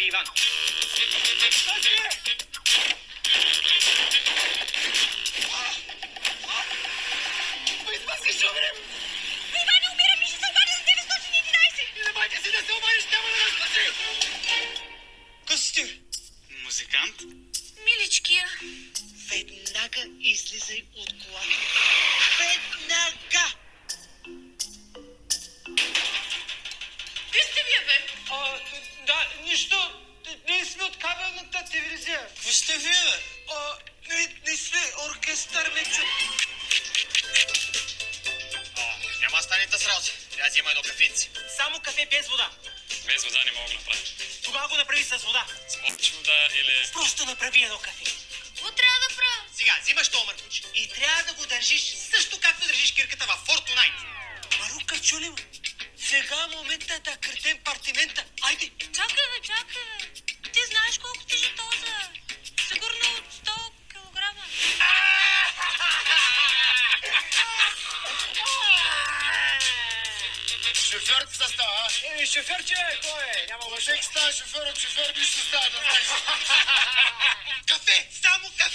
Иван. Спаси, ще умрем! Иване, умирам и ще се обадя за 911! Не бойте се да се обадиш, няма да нас спаси! Къс си ти? Музикант? Миличкия. Веднага излизай от колата. Веднага! Къде сте вие, бе? Да, нищо. Ние сме от кабелната телевизия. Какво сте вие, бе? Ние сме оркестър, Мечо. Няма станете с работа. Трябва да взема едно кафенце. Само кафе без вода. Без вода не мога да направя. Тогава го направи с вода. С мочи вода или... Просто направи едно кафе. Какво трябва да правя? Сега, взимаш то мъркуч и трябва да го държиш също както държиш кирката във Fortnite. Марука, чули ме? Сега е момента да кретем партимента. Айде! Чакай, бе, чакай, бе. Ти знаеш колко тежи този? Сигурно от 100 килограма. Шофьор се става, а? Шофьор, че кой е? Няма Мъжек става шофьор, от шофьор би ще става да знаеш. Кафе! Само кафе!